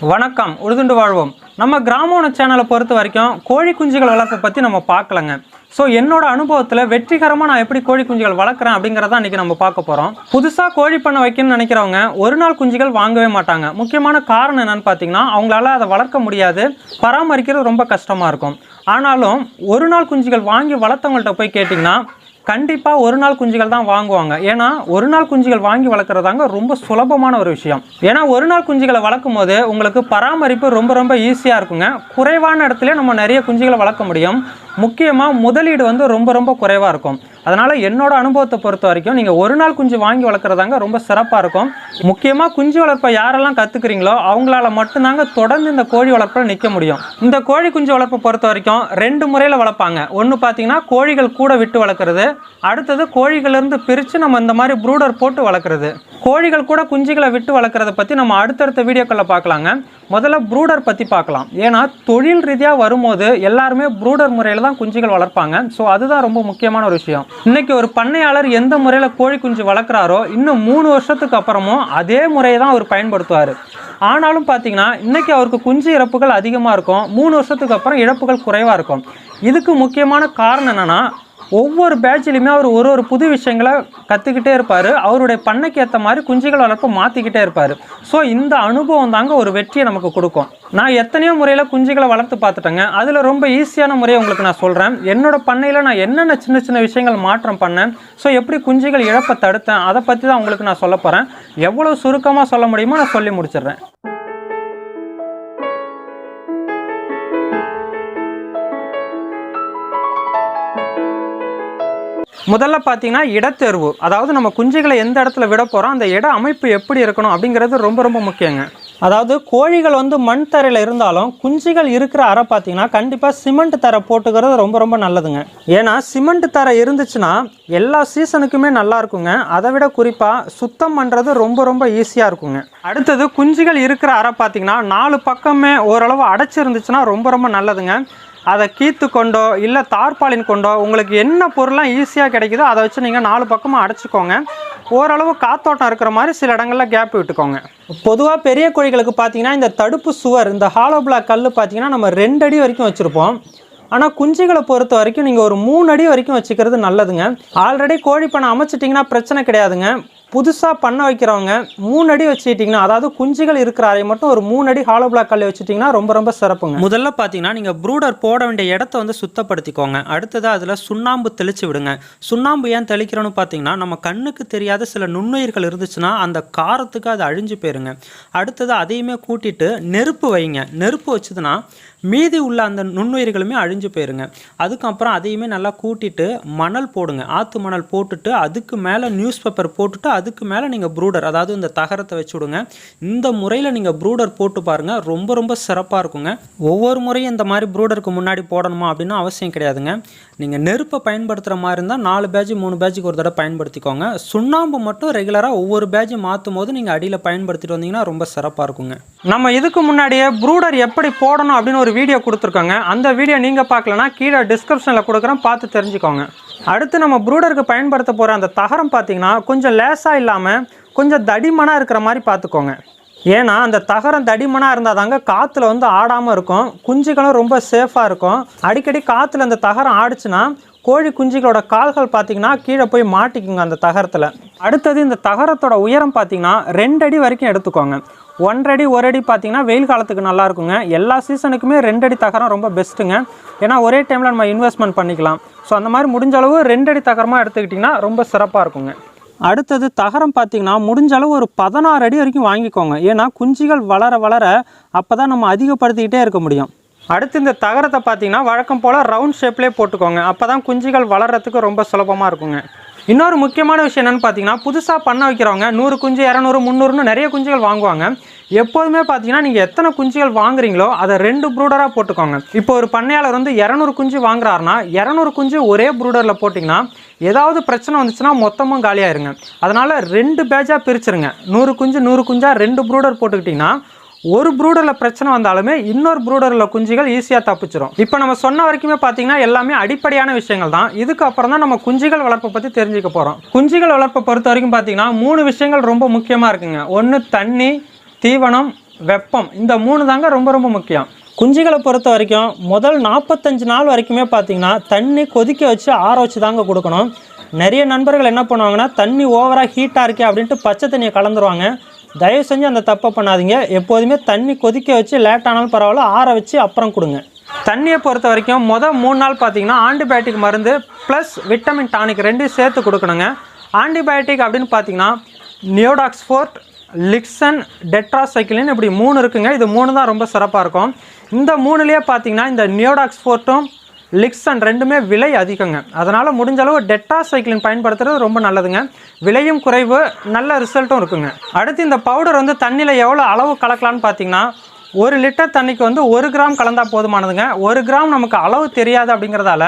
வணக்கம் உழுதுண்டு வாழ்வோம். நம்ம கிராமவன சேனலை பொறுத்த வரைக்கும் கோழி குஞ்சுகள் வளர்ப்பை பற்றி நம்ம பார்க்கலங்க. ஸோ என்னோட அனுபவத்தில் வெற்றிகரமாக நான் எப்படி கோழி குஞ்சுகள் வளர்க்குறேன் அப்படிங்கிறத இன்றைக்கி நம்ம பார்க்க போகிறோம். புதுசாக கோழி பண்ண வைக்கணும்னு நினைக்கிறவங்க ஒரு நாள் குஞ்சுகள் வாங்கவே மாட்டாங்க. முக்கியமான காரணம் என்னென்னு பார்த்தீங்கன்னா, அவங்களால அதை வளர்க்க முடியாது, பராமரிக்கிறது ரொம்ப கஷ்டமாக இருக்கும். ஆனாலும் ஒரு நாள் குஞ்சுகள் வாங்கி வளர்த்தவங்கள்ட்ட போய் கேட்டிங்கன்னா கண்டிப்பாக ஒரு நாள் குஞ்சுகள் தான் வாங்குவாங்க. ஏன்னா ஒரு நாள் குஞ்சுகள் வாங்கி வளர்க்குறதாங்க ரொம்ப சுலபமான ஒரு விஷயம். ஏன்னா ஒரு நாள் குஞ்சுகளை வளர்க்கும் போது உங்களுக்கு பராமரிப்பு ரொம்ப ஈஸியாக இருக்குங்க. குறைவான இடத்துல நம்ம நிறைய குஞ்சுகளை வளர்க்க முடியும். முக்கியமாக முதலீடு ரொம்ப குறைவாக இருக்கும். அதனால் என்னோட அனுபவத்தை பொறுத்த வரைக்கும் நீங்கள் ஒரு நாள் குஞ்சு வாங்கி வளர்க்குறதாங்க ரொம்ப சிறப்பாக இருக்கும். முக்கியமாக குஞ்சு வளர்ப்பை யாரெல்லாம் கற்றுக்குறீங்களோ அவங்களால மட்டும்தாங்க தொடர்ந்து இந்த கோழி வளர்ப்பில் நிற்க முடியும். இந்த கோழி குஞ்சு வளர்ப்பை பொறுத்த வரைக்கும் 2 முறையில் வளர்ப்பாங்க. ஒன்று பார்த்தீங்கன்னா கோழிகள் கூட விட்டு வளர்க்குறது, அடுத்தது கோழிகளிலிருந்து பிரித்து நம்ம இந்த மாதிரி ப்ரூடர் போட்டு வளர்க்குறது. கோழிகள் கூட குஞ்சுகளை விட்டு வளர்க்குறத பற்றி நம்ம அடுத்தடுத்த வீடியோக்களில் பார்க்கலாங்க. முதல்ல ப்ரூடர் பற்றி பார்க்கலாம். ஏன்னா தொழில் ரீதியாக வரும்போது எல்லாருமே ப்ரூடர் முறையில் தான் குஞ்சுகள் வளர்ப்பாங்க. ஸோ அதுதான் ரொம்ப முக்கியமான ஒரு விஷயம். இன்னைக்கு ஒரு பண்ணையாளர் எந்த முறையில் கோழி குஞ்சு வளர்க்குறாரோ இன்னும் 3 வருஷத்துக்கு அப்புறமும் அதே முறையை தான் அவர் பயன்படுத்துவார். ஆனாலும் பார்த்தீங்கன்னா இன்றைக்கி அவருக்கு குஞ்சு இறப்புகள் அதிகமாக இருக்கும், 3 வருஷத்துக்கு அப்புறம் இழப்புகள் குறைவாக இருக்கும். இதுக்கு முக்கியமான காரணம் என்னென்னா, ஒவ்வொரு பேட்ச்லையுமே அவர் ஒரு புது விஷயங்களை கற்றுக்கிட்டே இருப்பார். அவருடைய பண்ணைக்கு ஏற்ற மாதிரி குஞ்சுகள் வளர்ப்பை மாற்றிக்கிட்டே இருப்பார். ஸோ இந்த அனுபவம் தாங்க ஒரு வெற்றியை நமக்கு கொடுக்கும். நான் எத்தனையோ முறையில் குஞ்சுகளை வளர்த்து பார்த்துட்டேங்க. அதில் ரொம்ப ஈஸியான முறையை உங்களுக்கு நான் சொல்கிறேன். என்னோட பண்ணையில் நான் என்னென்ன சின்ன விஷயங்கள் மாற்றம் பண்ணேன், ஸோ எப்படி குஞ்சுகள் இழப்பை தடுத்தேன், அதை பற்றி தான் உங்களுக்கு நான் சொல்ல போகிறேன். எவ்வளோ சுருக்கமாக சொல்ல முடியுமோ நான் சொல்லி முடிச்சிடுறேன். முதல்ல பார்த்தீங்கன்னா இடத்தேர்வு, அதாவது நம்ம குஞ்சுகளை எந்த இடத்துல விட போகிறோம், அந்த இட அமைப்பு எப்படி இருக்கணும் அப்படிங்கிறது ரொம்ப முக்கியங்க. அதாவது கோழிகள் மண் தரையில் இருந்தாலும் குஞ்சுகள் இருக்கிற அறை பார்த்தீங்கன்னா கண்டிப்பாக சிமெண்ட் தரை போட்டுக்கிறது ரொம்ப நல்லதுங்க. ஏன்னா சிமெண்ட் தரை இருந்துச்சுன்னா எல்லா சீசனுக்குமே நல்லா இருக்குங்க. அதை விட குறிப்பாக சுத்தம் பண்ணுறது ரொம்ப ஈஸியாக இருக்குங்க. அடுத்தது குஞ்சுகள் இருக்கிற அறை பார்த்தீங்கன்னா 4 பக்கமே ஓரளவு அடைச்சிருந்துச்சுன்னா ரொம்ப நல்லதுங்க. அதை கீத்து கொண்டோ இல்லை தார்பாலின் கொண்டோ உங்களுக்கு என்ன பொருள்லாம் ஈஸியாக கிடைக்குதோ அதை வச்சு நீங்கள் 4 பக்கமாக அடைச்சிக்கோங்க. ஓரளவு காத்தோட்டம் இருக்கிற மாதிரி சில இடங்களில் கேப் விட்டுக்கோங்க. பொதுவாக பெரிய கோழிகளுக்கு பார்த்தீங்கன்னா இந்த தடுப்பு சுவர், இந்த ஹாலோ பிளாக் கல் பார்த்தீங்கன்னா நம்ம 2 அடி வரைக்கும் வச்சுருப்போம். ஆனால் குஞ்சுகளை பொறுத்த வரைக்கும் நீங்கள் ஒரு 3 அடி வரைக்கும் வச்சுக்கிறது நல்லதுங்க. ஆல்ரெடி கோழி பண்ணை அமைச்சிட்டிங்கன்னா பிரச்சனை கிடையாதுங்க. புதுசாக பண்ண வைக்கிறவங்க 3 அடி வச்சுக்கிட்டிங்கன்னா, அதாவது குஞ்சுகள் இருக்கிற அறை மட்டும் ஒரு 3 அடி ஹாலோ பிளாக் கல் வச்சுட்டிங்கன்னா ரொம்ப சிறப்புங்க. முதல்ல பார்த்தீங்கன்னா நீங்கள் ப்ரூடர் போட வேண்டிய இடத்த சுத்தப்படுத்திக்கோங்க. அடுத்தது அதில் சுண்ணாம்பு தெளித்து விடுங்க. சுண்ணாம்பு ஏன் தெளிக்கிறோன்னு பார்த்தீங்கன்னா, நம்ம கண்ணுக்கு தெரியாத சில நுண்ணுயிர்கள் இருந்துச்சுன்னா அந்த காரத்துக்கு அது அழிஞ்சு போயிருங்க. அடுத்தது அதையுமே கூட்டிட்டு நெருப்பு வைங்க. நெருப்பு வச்சதுன்னா மீதி உள்ள அந்த நுண்ணுயிர்களுமே அழிஞ்சு போயிருங்க. அதுக்கப்புறம் அதையுமே நல்லா கூட்டிட்டு மணல் போடுங்க. ஆற்று மணல் போட்டுட்டு அதுக்கு மேலே நியூஸ் பேப்பர் போட்டுட்டு அதுக்கு மேலே நீங்கள் ப்ரூடர், அதாவது இந்த தகரத்தை வச்சு விடுங்க. இந்த முறையில் நீங்கள் ப்ரூடர் போட்டு பாருங்கள், ரொம்ப சிறப்பாக இருக்குங்க. ஒவ்வொரு முறையும் இந்த மாதிரி ப்ரூடருக்கு முன்னாடி போடணுமா அப்படின்னு அவசியம் கிடையாதுங்க. நீங்கள் நெருப்பை பயன்படுத்துகிற மாதிரி இருந்தால் 4 பேட்ச் 3 பேட்சுக்கு ஒரு தடவை பயன்படுத்திக்கோங்க. சுண்ணாம்பு மட்டும் ரெகுலராக ஒவ்வொரு பேட்சும் மாற்றும் போது நீங்கள் அடியில் பயன்படுத்திட்டு வந்தீங்கன்னா ரொம்ப சிறப்பாக இருக்குங்க. நம்ம இதுக்கு முன்னாடியே ப்ரூடர் எப்படி போடணும் அப்படின்னு ஒரு வீடியோ கொடுத்துருக்கோங்க. அந்த வீடியோ நீங்கள் பார்க்கலன்னா கீழே டிஸ்கிரிப்ஷனில் கொடுக்குறேன், பார்த்து தெரிஞ்சுக்கோங்க. அடுத்து நம்ம ப்ரூடருக்கு பயன்படுத்த போகிற அந்த தகரம் பார்த்தீங்கன்னா கொஞ்சம் லேசாக இல்லாமல் கொஞ்சம் தடிமனாக இருக்கிற மாதிரி பார்த்துக்கோங்க. ஏன்னா அந்த தகரம் தடிமனாக இருந்தால் தாங்க காற்றுல ஆடாமல் இருக்கும், குஞ்சுகளும் ரொம்ப சேஃபாக இருக்கும். அடிக்கடி காற்றுல அந்த தகரம் ஆடிச்சுன்னா கோழி குஞ்சுகளோட கால்கள் பார்த்தீங்கன்னா கீழே போய் மாட்டிக்குங்க அந்த தகரத்தில். அடுத்தது இந்த தகரத்தோட உயரம் பார்த்தீங்கன்னா 2 அடி வரைக்கும் எடுத்துக்கோங்க. 1 அடி 1 அடி பார்த்தீங்கன்னா வெயில் காலத்துக்கு நல்லா இருக்குங்க. எல்லா சீசனுக்குமே 2 அடி தகரம் ரொம்ப பெஸ்ட்டுங்க. ஏன்னா ஒரே டைமில் நம்ம இன்வெஸ்ட்மெண்ட் பண்ணிக்கலாம். ஸோ அந்த மாதிரி முடிஞ்ச அளவு 2 அடி தகரமாக எடுத்துக்கிட்டிங்கன்னா ரொம்ப சிறப்பாக இருக்குங்க. அடுத்தது தகரம் பார்த்தீங்கன்னா முடிஞ்ச அளவு ஒரு 16 அடி வரைக்கும் வாங்கிக்கோங்க. ஏன்னா குஞ்சுகள் வளர அப்போ தான் நம்ம அதிகப்படுத்திக்கிட்டே இருக்க முடியும். அடுத்து இந்த தகரத்தை பார்த்தீங்கன்னா வழக்கம் போல் ரவுண்ட் ஷேப்லேயே போட்டுக்கோங்க. அப்போ தான் குஞ்சுகள் வளர்கிறதுக்கு ரொம்ப சுலபமாக இருக்குங்க. இன்னொரு முக்கியமான விஷயம் என்னென்னு பார்த்தீங்கன்னா, புதுசாக பண்ண வைக்கிறவங்க 100 குஞ்சு 200 300ன்னு நிறைய குஞ்சுகள் வாங்குவாங்க. எப்போதுமே பார்த்தீங்கன்னா நீங்கள் எத்தனை குஞ்சுகள் வாங்குறீங்களோ அதை 2 ப்ரூடராக போட்டுக்கோங்க. இப்போ ஒரு பண்ணையாளர் 200 குஞ்சு வாங்குறாருன்னா 200 குஞ்சு ஒரே ப்ரூடரில் போட்டிங்கன்னா ஏதாவது பிரச்சனை வந்துச்சுன்னா மொத்தமும் காலியாயிருங்க. அதனால் 2 பேட்சாக பிரிச்சுருங்க. 100 குஞ்சு 100 குஞ்சாக 2 ப்ரூடர் போட்டுக்கிட்டிங்கன்னா ஒரு ப்ரூடரில் பிரச்சனை வந்தாலுமே இன்னொரு ப்ரூடரில் குஞ்சுகள் ஈஸியாக தப்பிச்சிடும். இப்போ நம்ம சொன்ன வரைக்குமே பார்த்தீங்கன்னா எல்லாமே அடிப்படையான விஷயங்கள் தான். இதுக்கப்புறம் தான் நம்ம குஞ்சுகள் வளர்ப்பை பற்றி தெரிஞ்சுக்க போகிறோம். குஞ்சுகள் வளர்ப்பை பொறுத்த வரைக்கும் பார்த்தீங்கன்னா 3 விஷயங்கள் ரொம்ப முக்கியமாக இருக்குங்க. ஒன்று தண்ணி, தீவனம், வெப்பம், இந்த 3 தாங்க ரொம்ப ரொம்ப முக்கியம். குஞ்சுகளை பொறுத்த வரைக்கும் முதல் 45 நாள் வரைக்குமே பார்த்திங்கன்னா தண்ணி கொதிக்க வச்சு ஆற வச்சு தாங்க கொடுக்கணும். நிறைய நண்பர்கள் என்ன பண்ணுவாங்கன்னா தண்ணி ஓவராக ஹீட்டாக இருக்கே அப்படின்ட்டு பச்சை தண்ணியை கலந்துருவாங்க. தயவு செஞ்சு அந்த தப்பை பண்ணாதீங்க. எப்போதுமே தண்ணி கொதிக்க வச்சு லேட் ஆனாலும் பரவாயில்ல, ஆற வச்சு அப்புறம் கொடுங்க. தண்ணியை பொறுத்த வரைக்கும் முதல் 3 நாள் பார்த்திங்கன்னா ஆன்டிபயோட்டிக் மருந்து ப்ளஸ் விட்டமின் டானிக் 2 சேர்த்து கொடுக்கணுங்க. ஆன்டிபயோட்டிக் அப்படின்னு பார்த்திங்கன்னா நியோடாக்ஸ்ஃபோர்ட், லிக்சன், டெட்ராசைக்ளின் இப்படி 3 இருக்குங்க. இது 3 தான் ரொம்ப சிறப்பாக இருக்கும். இந்த 3லேயே பார்த்திங்கன்னா இந்த நியோடாக்ஸ்ஃபோர்ட்டும் லிக்சன் 2மே விலை அதிகங்க. அதனால் முடிஞ்ச அளவு டெட்ராசைக்ளின் பயன்படுத்துறது ரொம்ப நல்லதுங்க. விலையும் குறைவு, நல்ல ரிசல்ட்டும் இருக்குங்க. அடுத்து இந்த பவுடர் வந்து தண்ணியில் எவ்வளோ அளவு கலக்கலான்னு பார்த்தீங்கன்னா 1 லிட்டர் தண்ணிக்கு வந்து 1 கிராம் கலந்தால் போதுமானதுங்க. 1 கிராம் நமக்கு அளவு தெரியாது அப்படிங்கிறதால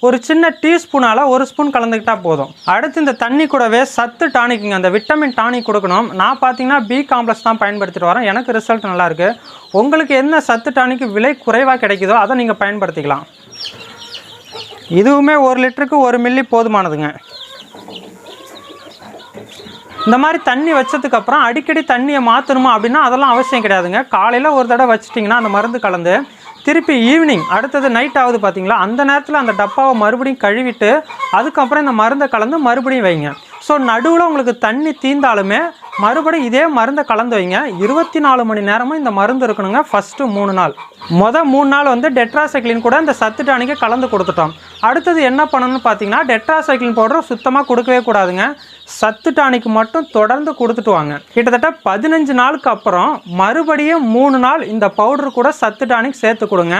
ஒரு சின்ன டீஸ்பூனால் 1 ஸ்பூன் கலந்துக்கிட்டால் போதும். அடுத்து இந்த தண்ணி கூடவே சத்து டானிக்குங்க, அந்த விட்டமின் டானிக் கொடுக்கணும். நான் பார்த்தீங்கன்னா பி காம்ப்ளெக்ஸ் தான் பயன்படுத்திட்டு வரேன். எனக்கு ரிசல்ட் நல்லாயிருக்கு. உங்களுக்கு என்ன சத்து டானிக்கு விலை குறைவாக கிடைக்குதோ அதை நீங்கள் பயன்படுத்திக்கலாம். இதுவுமே 1 லிட்டருக்கு 1 மில்லி போதுமானதுங்க. இந்த மாதிரி தண்ணி வச்சதுக்கப்புறம் அடிக்கடி தண்ணியை மாற்றணுமா அப்படின்னா அதெல்லாம் அவசியம் கிடையாதுங்க. காலையில் ஒரு தடவை வச்சிட்டிங்கன்னா அந்த மருந்து கலந்து திருப்பி ஈவினிங் அடுத்தது நைட் ஆகுது பார்த்தீங்களா, அந்த நேரத்தில் அந்த டப்பாவை மறுபடியும் கழுவிட்டு அதுக்கப்புறம் இந்த மருந்தை கலந்து மறுபடியும் வைங்க. ஸோ நடுவில் உங்களுக்கு தண்ணி தீர்ந்தாலுமே மறுபடியும் இதே மருந்தை கலந்து வைங்க. 24 மணி நேரமும் இந்த மருந்து இருக்கணுங்க. ஃபஸ்ட்டு 3 நாள், மொதல் 3 நாள் வந்து டெட்ராசைக்ளின் கூட இந்த சத்து டானிக்கை கலந்து கொடுத்துட்டோம். அடுத்தது என்ன பண்ணணும்னு பார்த்தீங்கன்னா டெட்ராசைக்ளின் பவுடர் சுத்தமாக கொடுக்கவே கூடாதுங்க. சத்து டானிக்கு மட்டும் தொடர்ந்து கொடுத்துட்டு வாங்க. கிட்டத்தட்ட 15 நாளுக்கு அப்புறம் மறுபடியும் 3 நாள் இந்த பவுடர் கூட சத்து டானிக் சேர்த்து கொடுங்க.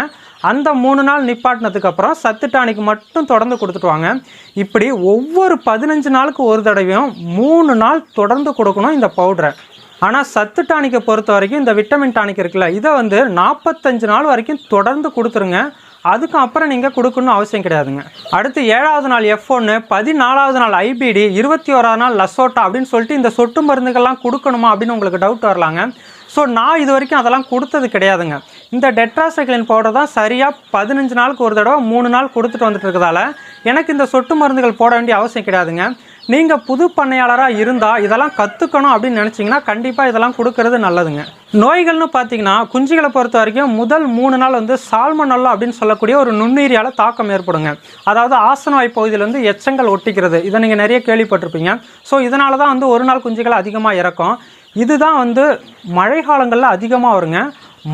அந்த 3 நாள் நிப்பாட்டினதுக்கு அப்புறம் சத்து டானிக் மட்டும் தொடர்ந்து கொடுத்துட்டு வாங்க. இப்படி ஒவ்வொரு 15 நாளுக்கு ஒரு தடவையும் 3 நாள் தொடர்ந்து கொடுக்கணும் இந்த பவுடரை. ஆனால் சத்து டானிக்கை பொறுத்த வரைக்கும் இந்த விட்டமின் டானிக் இருக்குல்ல, இதை வந்து 45 நாள் வரைக்கும் தொடர்ந்து கொடுத்துருங்க. அதுக்கு அப்புறம் நீங்கள் கொடுக்கணும்னு அவசியம் கிடையாதுங்க. அடுத்து 7வது நாள் F1, 14வது நாள் IBD, 21வது நாள் லசோட்டா அப்படின்னு சொல்லிட்டு இந்த சொட்டு மருந்துகள்லாம் கொடுக்கணுமா அப்படின்னு உங்களுக்கு டவுட் வரலாங்க. ஸோ நான் இது வரைக்கும் அதெல்லாம் கொடுத்தது கிடையாதுங்க. இந்த டெட்ராசைக்ளின் பவுடர் தான் சரியாக 15 நாளுக்கு ஒரு தடவை 3 நாள் கொடுத்துட்டு வந்துட்டு இருக்கிறதால எனக்கு இந்த சொட்டு மருந்துகள் போட வேண்டிய அவசியம் கிடையாதுங்க. நீங்கள் புது பண்ணையாளராக இருந்தால் இதெல்லாம் கற்றுக்கணும் அப்படின்னு நினச்சிங்கன்னா கண்டிப்பாக இதெல்லாம் கொடுக்கறது நல்லதுங்க. நோய்கள்னு பார்த்தீங்கன்னா குஞ்சுகளை பொறுத்த வரைக்கும் முதல் 3 நாள் வந்து சால்மனல்லா அப்படின்னு சொல்லக்கூடிய ஒரு நுண்ணுயிரியால் தாக்கம் ஏற்படுங்க. அதாவது ஆசனவாய் பகுதியில் வந்து எச்சங்கள் ஒட்டிக்கிறது. இதை நீங்கள் நிறைய கேள்விப்பட்டிருப்பீங்க. ஸோ இதனால தான் வந்து ஒரு நாள் குஞ்சுகள் அதிகமாக இறக்கும். இதுதான் வந்து மழை காலங்களில் அதிகமாக வருங்க.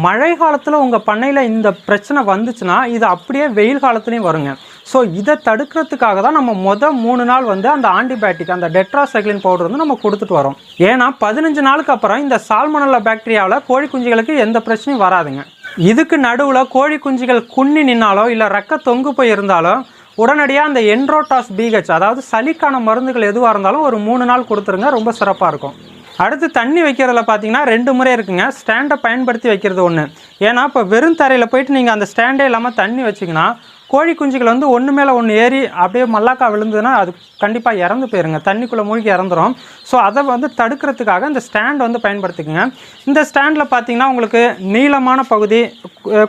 மழை காலத்தில் உங்கள் பண்ணையில் இந்த பிரச்சனை வந்துச்சுன்னா இது அப்படியே வெயில் காலத்துலேயும் வருங்க. ஸோ இதை தடுக்கிறதுக்காக தான் நம்ம மொதல் 3 நாள் வந்து அந்த ஆன்டிபயோட்டிக் அந்த டெட்ராசைக்ளின் பவுடர் வந்து நம்ம கொடுத்துட்டு வரோம். ஏன்னா 15 நாளுக்கு அப்புறம் இந்த சால்மனல்லா பாக்டீரியாவில் கோழி குஞ்சுகளுக்கு எந்த பிரச்சனையும் வராதுங்க. இதுக்கு நடுவில் கோழி குஞ்சுகள் குன்னி நின்னாலோ இல்லை ரெக்க தொங்கு போய் இருந்தாலோ உடனடியாக அந்த என்ட்ரோடாஸ் பிஹெச் அதாவது சளிக்கான மருந்துகள் எதுவாக இருந்தாலும் ஒரு 3 நாள் கொடுத்துருங்க. ரொம்ப சிறப்பாக இருக்கும். அடுத்து தண்ணி வைக்கிறதுல பார்த்தீங்கன்னா 2 முறை இருக்குங்க. ஸ்டாண்டை பயன்படுத்தி வைக்கிறது ஒன்று. ஏன்னா இப்போ வெறும் தரையில் போயிட்டு நீங்கள் அந்த ஸ்டாண்டே இல்லாமல் தண்ணி வச்சிங்கன்னா கோழி குஞ்சுகள் வந்து ஒன்று மேலே ஒன்று ஏறி அப்படியே மல்லாக்கா விழுந்ததுன்னா அது கண்டிப்பாக இறந்து போயிருங்க. தண்ணிக்குள்ளே மூழ்கி இறந்துடும். ஸோ அதை வந்து தடுக்கிறதுக்காக இந்த ஸ்டாண்ட் வந்து பயன்படுத்திக்கோங்க. இந்த ஸ்டாண்டில் பார்த்தீங்கன்னா உங்களுக்கு நீளமான பகுதி,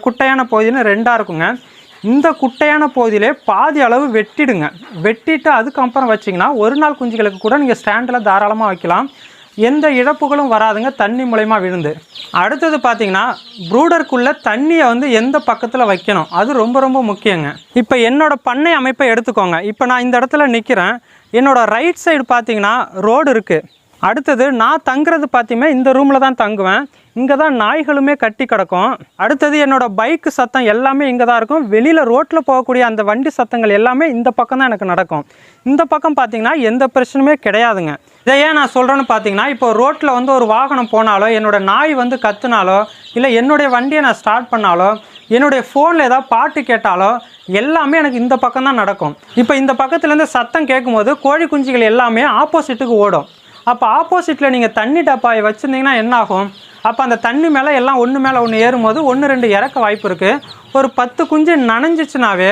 குட்டையான பகுதின்னு 2ஆக இருக்குங்க. இந்த குட்டையான பகுதியிலே பாதி அளவு வெட்டிடுங்க. வெட்டிட்டு அதுக்கப்புறம் வச்சிங்கன்னா ஒரு நாள் குஞ்சுகளுக்கு கூட நீங்கள் ஸ்டாண்டில் தாராளமாக வைக்கலாம். எந்த இழப்புகளும் வராதுங்க தண்ணி மூலயமா விழுந்து. அடுத்தது பார்த்தீங்கன்னா ப்ரூடருக்குள்ளே தண்ணியை வந்து எந்த பக்கத்தில் வைக்கணும் அது ரொம்ப ரொம்ப முக்கியங்க. இப்போ என்னோடய பண்ணை அமைப்பை எடுத்துக்கோங்க. இப்போ நான் இந்த இடத்துல நிற்கிறேன். என்னோடய ரைட் சைடு பார்த்தீங்கன்னா ரோடு இருக்குது. அடுத்தது நான் தங்குறது பார்த்தீங்கன்னா இந்த ரூமில் தான் தங்குவேன். இங்கே தான் நாய்களுமே கட்டி கிடக்கும். அடுத்தது என்னோடய பைக்கு சத்தம் எல்லாமே இங்கே தான் இருக்கும். வெளியில் ரோட்டில் போகக்கூடிய அந்த வண்டி சத்தங்கள் எல்லாமே இந்த பக்கம் தான் எனக்கு நடக்கும். இந்த பக்கம் பார்த்தீங்கன்னா எந்த பிரச்சனையுமே கிடையாதுங்க. இதை ஏன் நான் சொல்கிறேன்னு பார்த்தீங்கன்னா இப்போ ரோட்டில் வந்து ஒரு வாகனம் போனாலோ என்னோடய நாய் வந்து கத்துனாலோ இல்லை என்னுடைய வண்டியை நான் ஸ்டார்ட் பண்ணாலோ என்னுடைய ஃபோனில் ஏதாவது பாட்டு கேட்டாலோ எல்லாமே எனக்கு இந்த பக்கம் தான் நடக்கும். இப்போ இந்த பக்கத்துலேருந்து சத்தம் கேட்கும்போது கோழி குஞ்சுகள் எல்லாமே ஆப்போசிட்டுக்கு ஓடும். அப்போ ஆப்போசிட்டில் நீங்கள் தண்ணி டப்பாயை வச்சுருந்தீங்கன்னா என்ன ஆகும்? அப்போ அந்த தண்ணி மேலே எல்லாம் ஒன்று மேலே ஒன்று ஏறும்போது 1-2 இறக்க வாய்ப்பு இருக்குது. ஒரு 10 குஞ்சு நனைஞ்சிச்சுனாவே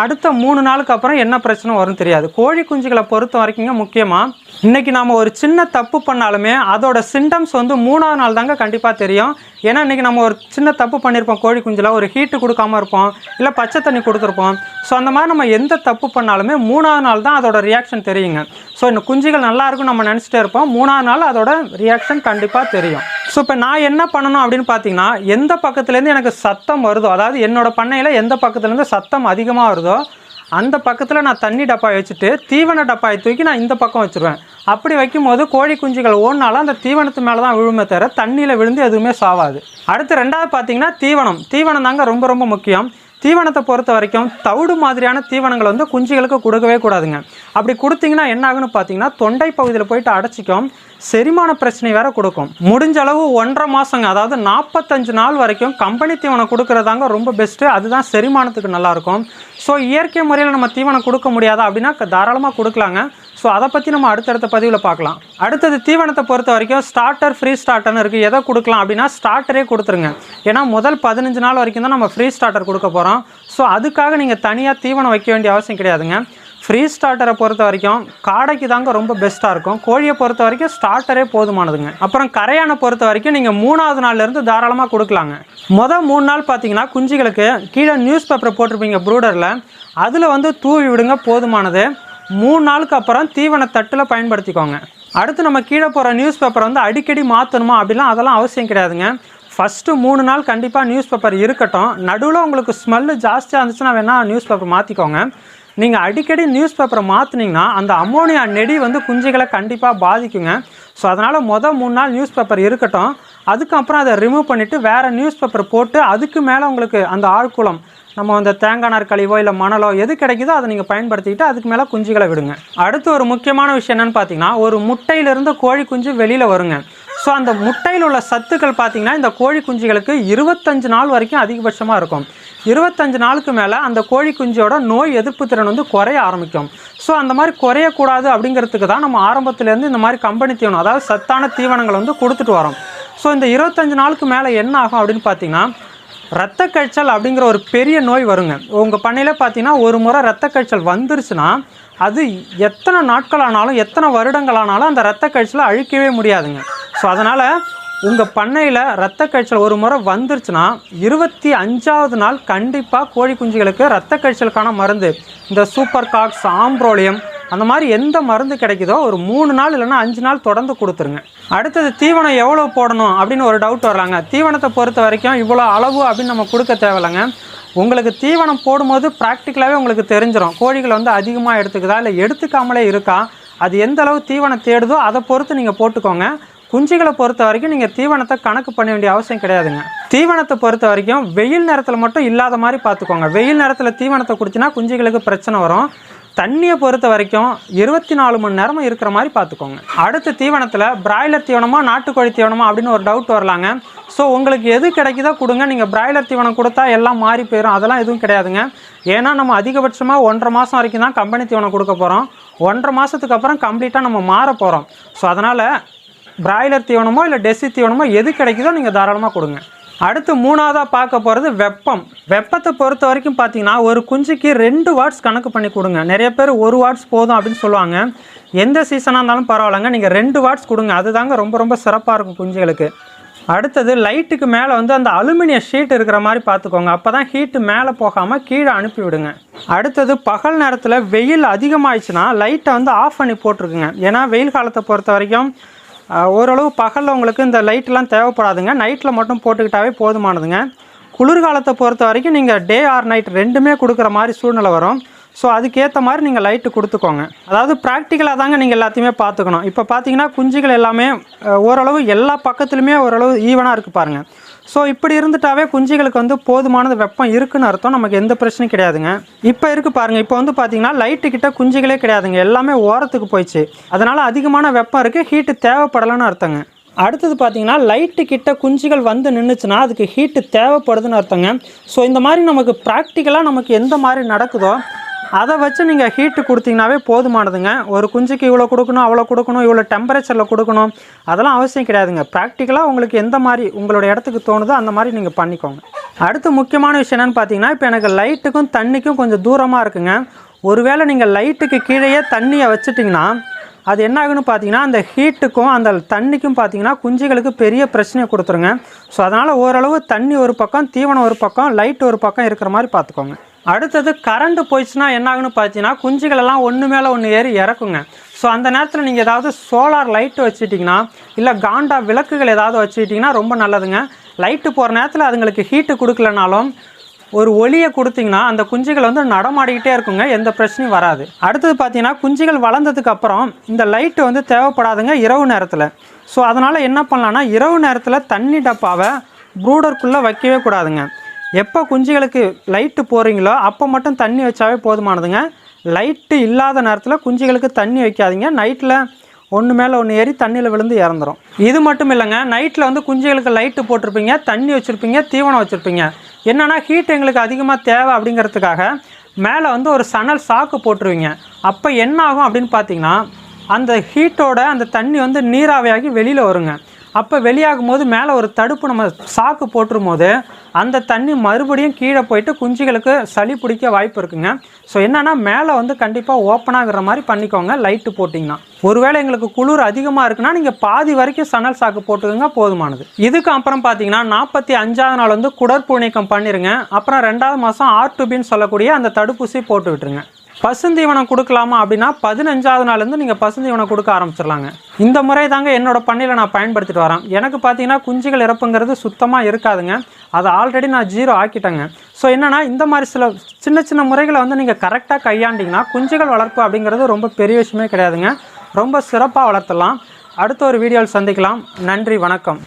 அடுத்த 3 நாளுக்கு அப்புறம் என்ன பிரச்சனை வரும்னு தெரியாது. கோழி குஞ்சுகளை பொறுத்த வரைக்குங்க முக்கியமாக இன்றைக்கி நாம் ஒரு சின்ன தப்பு பண்ணாலுமே அதோட சிம்டம்ஸ் வந்து 3ஆவது நாள் தாங்க கண்டிப்பாக தெரியும். ஏன்னா இன்றைக்கி நம்ம ஒரு சின்ன தப்பு பண்ணியிருப்போம், கோழி குஞ்சில் ஒரு ஹீட்டு கொடுக்காமல் இருப்போம், இல்லை பச்சை தண்ணி கொடுத்துருப்போம். ஸோ அந்த மாதிரி நம்ம எந்த தப்பு பண்ணாலுமே 3ஆவது நாள் தான் அதோட ரியாக்ஷன் தெரியுங்க. ஸோ இந்த குஞ்சுகள் நல்லா இருக்கும் நம்ம நினச்சிட்டே இருப்போம், 3ஆவது நாள் அதோட ரியாக்ஷன் கண்டிப்பாக தெரியும். ஸோ இப்போ நான் என்ன பண்ணணும் அப்படின்னு பார்த்தீங்கன்னா, எந்த பக்கத்துலேருந்து எனக்கு சத்தம் வருதோ, அதாவது என்னோடய பண்ணையில் எந்த பக்கத்துலேருந்து சத்தம் அதிகமாக வருதோ அந்த பக்கத்தில் நான் தண்ணி டப்பாய் வச்சுட்டு தீவன டப்பாயை தூக்கி நான் இந்த பக்கம் வச்சுருவேன். அப்படி வைக்கும்போது கோழி குஞ்சுகள் ஓடினாலும் அந்த தீவனத்து மேலே தான் விழுமே தவிர தண்ணியில் விழுந்து எதுவுமே சாவாது. அடுத்து ரெண்டாவது பார்த்தீங்கன்னா தீவனம் தாங்க ரொம்ப ரொம்ப முக்கியம். தீவனத்தை பொறுத்த வரைக்கும் தவிடு மாதிரியான தீவனங்கள் வந்து குஞ்சுகளுக்கு கொடுக்கவே கூடாதுங்க. அப்படி கொடுத்தீங்கன்னா என்ன ஆகுன்னு பார்த்தீங்கன்னா, தொண்டை பகுதியில் போயிட்டு அடைச்சிக்கும், செரிமான பிரச்சனை வேறு கொடுக்கும். முடிஞ்ச அளவு 1.5 மாதங்க, அதாவது 45 நாள் வரைக்கும் கம்பெனி தீவனம் கொடுக்குறதாங்க ரொம்ப பெஸ்ட்டு. அதுதான் செரிமானத்துக்கு நல்லாயிருக்கும். ஸோ இயற்கை முறையில் நம்ம தீவனம் கொடுக்க முடியாதா அப்படின்னா தாராளமாக கொடுக்கலாங்க. ஸோ அதை பற்றி நம்ம அடுத்தடுத்த பதிவில் பார்க்கலாம். அடுத்தது தீவனத்தை பொறுத்த வரைக்கும் ஸ்டார்டர், ஃப்ரீ ஸ்டார்டர்னு இருக்குது. எதை கொடுக்கலாம் அப்படின்னா ஸ்டார்டரே கொடுத்துருங்க. ஏன்னா முதல் 15 நாள் வரைக்கும் தான் நம்ம ஃப்ரீ ஸ்டார்டர் கொடுக்க போகிறோம். ஸோ அதுக்காக நீங்கள் தனியாக தீவனம் வைக்க வேண்டிய அவசியம் கிடையாதுங்க. ஃப்ரீ ஸ்டார்டரை பொறுத்த வரைக்கும் காடைக்கு தாங்க ரொம்ப பெஸ்ட்டாக இருக்கும். கோழியை பொறுத்த வரைக்கும் ஸ்டார்டரே போதுமானதுங்க. அப்புறம் கரையானை பொறுத்த வரைக்கும் நீங்கள் 3ஆவது நாள்லேருந்து தாராளமாக கொடுக்கலாங்க. மொதல் 3 நாள் பார்த்தீங்கன்னா குஞ்சுகளுக்கு கீழே நியூஸ் பேப்பரை போட்டிருப்பீங்க ப்ரூடரில், அதில் வந்து தூவி விடுங்க, போதுமானது. 3 நாளுக்கு அப்புறம் தீவன தட்டில் பயன்படுத்திக்கோங்க. அடுத்து நம்ம கீழே போகிற நியூஸ் பேப்பரை வந்து அடிக்கடி மாற்றணுமா அப்படிலாம் அதெல்லாம் அவசியம் கிடையாதுங்க. ஃபஸ்ட்டு 3 நாள் கண்டிப்பாக நியூஸ் பேப்பர் இருக்கட்டும். நடுவில் உங்களுக்கு ஸ்மெல்லு ஜாஸ்தியாக இருந்துச்சுன்னா வேணால் நியூஸ் பேப்பர் மாற்றிக்கோங்க. நீங்கள் அடிக்கடி நியூஸ் பேப்பரை மாற்றினீங்கன்னா அந்த அமோனியா நெடி வந்து குஞ்சுகளை கண்டிப்பாக பாதிக்குங்க. ஸோ அதனால் மொதல் 3 நாள் நியூஸ் பேப்பர் இருக்கட்டும். அதுக்கப்புறம் அதை ரிமூவ் பண்ணிவிட்டு வேறு நியூஸ் பேப்பர் போட்டு அதுக்கு மேலே உங்களுக்கு அந்த ஆழ்குளம், நம்ம அந்த தேங்காய் நார் கழிவோ இல்லை மணலோ எது கிடைக்குதோ அதை நீங்கள் பயன்படுத்திக்கிட்டு அதுக்கு மேலே குஞ்சுகளை விடுங்க. அடுத்து ஒரு முக்கியமான விஷயம் என்னென்னு பார்த்தீங்கன்னா, ஒரு முட்டையிலிருந்து கோழி குஞ்சு வெளியில் வருங்க. ஸோ அந்த முட்டையில் உள்ள சத்துக்கள் பார்த்திங்கன்னா இந்த கோழி குஞ்சுகளுக்கு 25 நாள் வரைக்கும் அதிகபட்சமாக இருக்கும். 25 நாளுக்கு மேலே அந்த கோழி குஞ்சோட நோய் எதிர்ப்பு திறன் வந்து குறைய ஆரம்பிக்கும். ஸோ அந்த மாதிரி குறையக்கூடாது அப்படிங்கிறதுக்கு தான் நம்ம ஆரம்பத்துலேருந்து இந்த மாதிரி கம்பெனி தீவனம், அதாவது சத்தான தீவனங்களை வந்து கொடுத்துட்டு வரோம். ஸோ இந்த 25 நாளுக்கு மேலே என்ன ஆகும் அப்படின்னு பார்த்தீங்கன்னா, இரத்த கழிச்சல் அப்படிங்கிற ஒரு பெரிய நோய் வருங்க. உங்கள் பண்ணையில் பார்த்தீங்கன்னா ஒரு முறை இரத்த கழிச்சல் வந்துருச்சுன்னா அது எத்தனை நாட்கள் ஆனாலும் எத்தனை வருடங்கள் ஆனாலும் அந்த இரத்த கழிச்சலை அழிக்கவே முடியாதுங்க. ஸோ அதனால் உங்கள் பண்ணையில் இரத்த கழிச்சல் ஒரு முறை வந்துருச்சுன்னா 25ஆவது நாள் கண்டிப்பாக கோழி குஞ்சுகளுக்கு இரத்த கழிச்சலுக்கான மருந்து, இந்த சூப்பர் காக்ஸ், ஆம்ப்ரோலியம், அந்த மாதிரி எந்த மருந்து கிடைக்குதோ ஒரு 3 நாள் இல்லைன்னா 5 நாள் தொடர்ந்து கொடுத்துருங்க. அடுத்தது தீவனம் எவ்வளோ போடணும் அப்படின்னு ஒரு டவுட் வரலாங்க. தீவனத்தை பொறுத்த வரைக்கும் இவ்வளோ அளவு அப்படின்னு நம்ம கொடுக்க தேவையில்லைங்க. உங்களுக்கு தீவனம் போடும்போது ப்ராக்டிக்கலாகவே உங்களுக்கு தெரிஞ்சிடும் கோழிகள் வந்து அதிகமாக எடுத்துக்குதா இல்லை எடுத்துக்காமலே இருக்கா, அது எந்த அளவு தீவனம் தேடுதோ அதை பொறுத்து நீங்கள் போட்டுக்கோங்க. குஞ்சுகளை பொறுத்த வரைக்கும் நீங்கள் தீவனத்தை கணக்கு பண்ண வேண்டிய அவசியம் கிடையாதுங்க. தீவனத்தை பொறுத்த வரைக்கும் வெயில் நேரத்தில் மட்டும் இல்லாத மாதிரி பார்த்துக்கோங்க. வெயில் நேரத்தில் தீவனத்தை குடிச்சினா குஞ்சுகளுக்கு பிரச்சனை வரும். தண்ணியை பொறுத்த வரைக்கும் 24 மணி நேரமும் இருக்கிற மாதிரி பார்த்துக்கோங்க. அடுத்த தீவனத்தில் பிராய்லர் தீவனமா நாட்டுக்கோழி தீவனமா அப்படின்னு ஒரு டவுட் வரலாங்க. ஸோ உங்களுக்கு எது கிடைக்குதோ கொடுங்க. நீங்கள் பிராய்லர் தீவனம் கொடுத்தா எல்லாம் மாறி போயிடும், அதெல்லாம் எதுவும் கிடையாதுங்க. ஏன்னா நம்ம அதிகபட்சமாக 1.5 மாதம் வரைக்கும் தான் கம்பெனி தீவனம் கொடுக்க போகிறோம். 1.5 மாதத்துக்கு அப்புறம் கம்ப்ளீட்டாக நம்ம மாற போகிறோம். ஸோ அதனால் பிராய்லர் தீவனமோ இல்லை டெசி தீவனமோ எது கிடைக்குதோ நீங்கள் தாராளமாக கொடுங்க. அடுத்து 3ஆவதாக பார்க்க போகிறது வெப்பம். வெப்பத்தை பொறுத்த வரைக்கும் பார்த்தீங்கன்னா ஒரு குஞ்சுக்கு 2 வாட்ஸ் கணக்கு பண்ணி கொடுங்க. நிறைய பேர் 1 வாட்ஸ் போதும் அப்படின்னு சொல்லுவாங்க. எந்த சீசனாக இருந்தாலும் பரவாயில்லைங்க, நீங்கள் 2 வாட்ஸ் கொடுங்க. அதுதாங்க ரொம்ப ரொம்ப சிறப்பாக இருக்கும் குஞ்சுகளுக்கு. அடுத்தது லைட்டுக்கு மேலே வந்து அந்த அலுமினிய ஷீட் இருக்கிற மாதிரி பார்த்துக்கோங்க. அப்போ தான் ஹீட்டு மேலே போகாமல் கீழே அனுப்பி விடுங்க. அடுத்தது பகல் நேரத்தில் வெயில் அதிகமாகிடுச்சுன்னா லைட்டை வந்து ஆஃப் பண்ணி போட்டிருக்குங்க. ஏன்னா வெயில் காலத்தை பொறுத்த வரைக்கும் ஓரளவு பகலில் உங்களுக்கு இந்த லைட்லாம் தேவைப்படாதுங்க. நைட்டில் மட்டும் போட்டுக்கிட்டாவே போதுமானதுங்க. குளிர்காலத்தை பொறுத்த வரைக்கும் நீங்கள் டே ஆர் நைட் ரெண்டுமே கொடுக்குற மாதிரி சூழ்நிலை வரும். ஸோ அதுக்கேற்ற மாதிரி நீங்கள் லைட்டு கொடுத்துக்கோங்க. அதாவது ப்ராக்டிக்கலாக தாங்க நீங்கள் எல்லாத்தையுமே பார்த்துக்கணும். இப்போ பார்த்தீங்கன்னா குஞ்சுகள் எல்லாமே ஓரளவு எல்லா பக்கத்துலையுமே ஓரளவு ஈவனாக இருக்குது பாருங்கள். ஸோ இப்படி இருந்துட்டாவே குஞ்சுகளுக்கு வந்து போதுமானது வெப்பம் இருக்குன்னு அர்த்தம், நமக்கு எந்த பிரச்சனையும் கிடையாதுங்க. இப்போ இருக்குது பாருங்கள், இப்போ வந்து பார்த்தீங்கன்னா லைட்டுக்கிட்ட குஞ்சுகளே கிடையாதுங்க, எல்லாமே ஓரத்துக்கு போயிடுச்சு. அதனால் அதிகமான வெப்பம் இருக்குது, ஹீட்டு தேவைப்படலைன்னு அர்த்தங்க. அடுத்தது பார்த்தீங்கன்னா லைட்டு கிட்ட குஞ்சுகள் வந்து நின்றுச்சுன்னா அதுக்கு ஹீட்டு தேவைப்படுதுன்னு அர்த்தங்க. ஸோ இந்த மாதிரி நமக்கு ப்ராக்டிக்கலாக நமக்கு எந்த மாதிரி நடக்குதோ அதை வச்சு நீங்கள் ஹீட்டு கொடுத்தீங்கன்னாவே போதுமானதுங்க. ஒரு குஞ்சுக்கு இவ்வளோ கொடுக்கணும், அவ்வளோ கொடுக்கணும், இவ்வளோ டெம்பரேச்சரில் கொடுக்கணும், அதெல்லாம் அவசியம் கிடையாதுங்க. ப்ராக்டிக்கலாக உங்களுக்கு எந்த மாதிரி உங்களோட இடத்துக்கு தோணுதோ அந்த மாதிரி நீங்கள் பண்ணிக்கோங்க. அடுத்து முக்கியமான விஷயம் என்னென்னு பார்த்தீங்கன்னா, இப்போ எனக்கு லைட்டுக்கும் தண்ணிக்கும் கொஞ்சம் தூரமாக இருக்குங்க. ஒருவேளை நீங்கள் லைட்டுக்கு கீழேயே தண்ணியை வச்சுட்டிங்கன்னா அது என்ன ஆகுன்னு பார்த்தீங்கன்னா அந்த ஹீட்டுக்கும் அந்த தண்ணிக்கும் பார்த்தீங்கன்னா குஞ்சுகளுக்கு பெரிய பிரச்சனையை கொடுத்துருங்க. ஸோ அதனால் ஓரளவு தண்ணி ஒரு பக்கம், தீவனம் ஒரு பக்கம், லைட் ஒரு பக்கம் இருக்கிற மாதிரி பார்த்துக்கோங்க. அடுத்தது கரண்ட் போயிடுச்சுன்னா என்ன ஆகுன்னு பார்த்தீங்கன்னா குஞ்சுகளெல்லாம் ஒன்று மேலே ஒன்று ஏறி இறக்குங்க. ஸோ அந்த நேரத்தில் நீங்கள் ஏதாவது சோலார் லைட்டு வச்சுட்டிங்கன்னா இல்லை காண்டா விளக்குகள் ஏதாவது வச்சுக்கிட்டிங்கன்னா ரொம்ப நல்லதுங்க. லைட்டு போகிற நேரத்தில் அதுங்களுக்கு ஹீட்டு கொடுக்கலனாலும் ஒரு ஒளியை கொடுத்திங்கன்னா அந்த குஞ்சுகள் வந்து நடமாடிக்கிட்டே இருக்குங்க, எந்த பிரச்சனையும் வராது. அடுத்தது பார்த்தீங்கன்னா குஞ்சுகள் வளர்ந்ததுக்கு அப்புறம் இந்த லைட்டு வந்து தேவைப்படாதுங்க இரவு நேரத்தில். ஸோ அதனால் என்ன பண்ணலான்னா இரவு நேரத்தில் தண்ணி டப்பாவை ப்ரூடருக்குள்ளே வைக்கவே கூடாதுங்க. எப்போ குஞ்சுகளுக்கு லைட்டு போகிறீங்களோ அப்போ மட்டும் தண்ணி வச்சாவே போதுமானதுங்க. லைட்டு இல்லாத நேரத்தில் குஞ்சுகளுக்கு தண்ணி வைக்காதீங்க. நைட்டில் ஒன்று மேலே ஒன்று ஏறி தண்ணியில் விழுந்து இறந்துடும். இது மட்டும் இல்லைங்க, நைட்டில் வந்து குஞ்சுகளுக்கு லைட்டு போட்டிருப்பீங்க, தண்ணி வச்சுருப்பீங்க, தீவனம் வச்சுருப்பீங்க. என்னென்னா ஹீட் எங்களுக்கு அதிகமாக தேவை அப்படிங்கிறதுக்காக மேலே வந்து ஒரு சணல் சாக்கு போட்டுருவீங்க. அப்போ என்ன ஆகும் அப்படின்னு பார்த்தீங்கன்னா அந்த ஹீட்டோட அந்த தண்ணி வந்து நீராவியாகி வெளியில் வருங்க. அப்போ வெளியாகும் போது மேலே ஒரு தடுப்பு நம்ம சாக்கு போட்டுரும் போது அந்த தண்ணி மறுபடியும் கீழே போயிட்டு குஞ்சுகளுக்கு சளி பிடிக்க வாய்ப்பு இருக்குங்க. ஸோ என்னென்னா மேலே வந்து கண்டிப்பாக ஓப்பனாகிற மாதிரி பண்ணிக்கோங்க லைட்டு போட்டிங்கன்னா. ஒருவேளை எங்களுக்கு குளிர் அதிகமாக இருக்குன்னா நீங்கள் பாதி வரைக்கும் சணல் சாக்கு போட்டுக்கோங்க, போதுமானது. இதுக்கு அப்புறம் பார்த்தீங்கன்னா 45ஆவது நாள் வந்து குடற்புழு நீக்கம் பண்ணிடுங்க. அப்புறம் 2வது மாதம் R2Bன்னு சொல்லக்கூடிய அந்த தடுப்பூசி போட்டு விட்டுருங்க. பசுந்தீவனம் கொடுக்கலாமா அப்படின்னா 15ஆவது நாள்லேருந்து நீங்கள் பசுந்தீவனம் கொடுக்க ஆரம்பிச்சிடலாங்க. இந்த முறை தாங்க என்னோடய பண்ணையில் நான் பயன்படுத்திட்டு வரேன். எனக்கு பார்த்தீங்கன்னா குஞ்சுகள் இறப்புங்கிறது சுத்தமாக இருக்காதுங்க. அதை ஆல்ரெடி நான் 0 ஆக்கிட்டேங்க. ஸோ என்னென்னா இந்த மாதிரி சில சின்ன சின்ன முறைகளை வந்து நீங்கள் கரெக்டாக கையாண்டிங்கன்னா குஞ்சுகள் வளர்ப்பு அப்படிங்கிறது ரொம்ப பெரிய விஷயமே கிடையாதுங்க. ரொம்ப சிறப்பாக வளர்த்துடலாம். அடுத்த ஒரு வீடியோவில் சந்திக்கலாம். நன்றி, வணக்கம்.